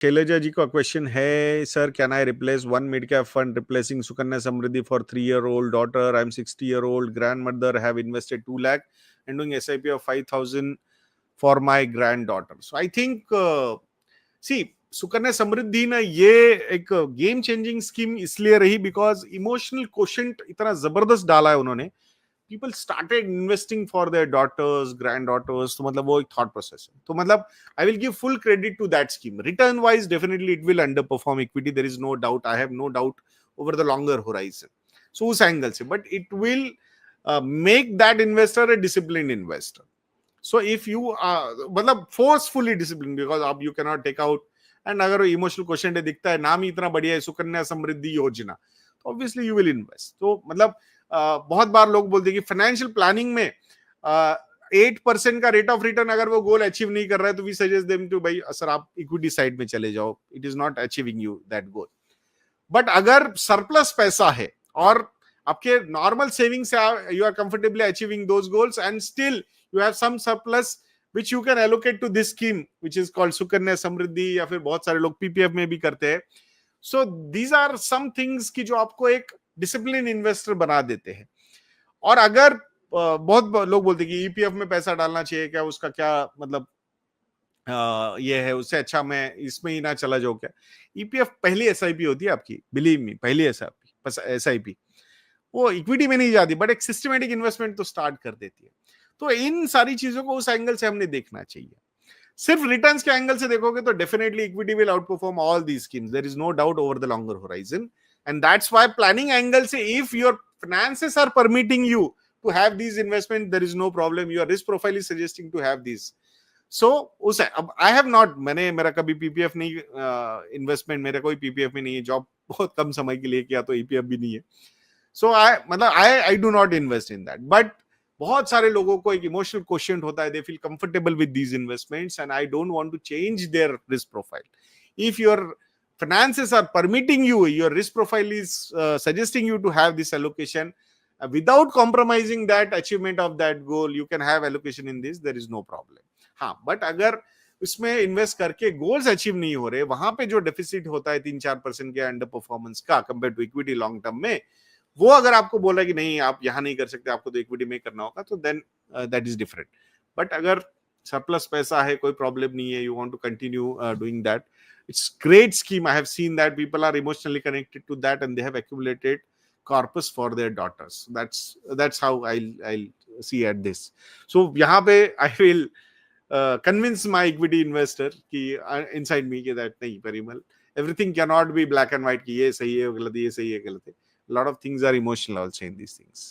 शैलजा जी का क्वेश्चन है, sir can I replace one mid cap fund replacing Sukanya Samriddhi for 3-year-old daughter? I am 60-year-old grandmother, have invested 2 lakh and doing SIP of 5,000 for my granddaughter. So I think see, Sukanya Samriddhi ना ये एक game changing scheme इसलिए रही because emotional quotient इतना जबरदस्त डाला है उन्होंने. People started investing for their daughters, granddaughters. तो मतलब वो एक थॉट प्रोसेस है. तो मतलब I will give full credit to that scheme. Return wise definitely it will underperform equity, there is no doubt. I have no doubt over the longer horizon. So उस angle से but it will make that investor a discipline investor. So if you मतलब forcefully discipline, because आप you cannot take out. And अगर emotional question दिखता है, नाम ही इतना बढ़िया है सुकन्या समृद्धि योजना, तो ऑब्वियसली यू विल इन्वेस्ट. तो मतलब बहुत बार लोग बोलते हैं कि फाइनेंशियल प्लानिंग में 8% का रेट ऑफ रिटर्न अगर वो गोल अचीव नहीं कर रहा है तो वी सजेस्ट देम टू भाई सर आप इक्विटी साइड में चले जाओ, it is not achieving you that goal. But अगर सरप्लस पैसा है और आपके नॉर्मल सेविंग से you are comfortably achieving those goals and still you have some surplus which you can allocate to this scheme which is called Sukanya Samriddhi, या फिर बहुत सारे लोग पीपीएफ में भी करते हैं. So these are some things की जो आपको एक डिसिप्लिन इन्वेस्टर बना देते हैं. और अगर बहुत लोग बोलते हैं कि ईपीएफ में पैसा डालना चाहिए क्या, उसका क्या मतलब ये है, उससे अच्छा मैं इसमें ही ना चला जाऊं क्या. ईपीएफ पहली एसआईपी होती है आपकी, बिलीव मी, पहली एसआईपी वो इक्विटी में नहीं जाती बट एक सिस्टमेटिक इन्वेस्टमेंट तो स्टार्ट कर देती है. तो इन सारी चीजों को उस एंगल से हमने देखना चाहिए. सिर्फ रिटर्न्स के एंगल से देखोगे तो definitely equity will outperform all these schemes, there is no doubt over the longer horizon. And that's why planning angle से if your finances are permitting you to have these investment, there is no problem. Your risk profile is suggesting to have these. So उस अब I have not, मैंने मेरा कभी PPF नहीं, investment मेरा कोई PPF में नहीं है, जॉब बहुत कम समय के लिए किया तो ईपीएफ भी नहीं है. So I do not invest in that. But बहुत सारे लोगों को एक इमोशनल क्वेश्चन होता है, they feel comfortable with these investments and I don't want to change their risk profile. If your finances are permitting you, your risk profile is suggesting you to have this allocation, without compromising that achievement of that goal, you can have allocation in this, there is no problem. हाँ, but अगर उसमें invest करके goals achieve नहीं हो रहे, वहां पे जो डेफिसिट होता है 3-4% के अंडर परफॉर्मेंस का compare to equity long term में, वो अगर आपको बोला कि नहीं आप यहां नहीं कर सकते, आपको तो इक्विटी में करना होगा, तो then that is different. But अगर सरप्लस पैसा है, कोई प्रॉब्लम नहीं है, you want to continue doing that, it's great scheme. I have seen that people are emotionally connected to that and they have accumulated corpus for their daughters. That's how I'll see at this. So yahan pe I will convince my equity investor ki inside me ki that nahi Parimal, everything cannot be black and white ki ye sahi hai galat, ye sahi hai galat hai. A lot of things are emotional also in these things.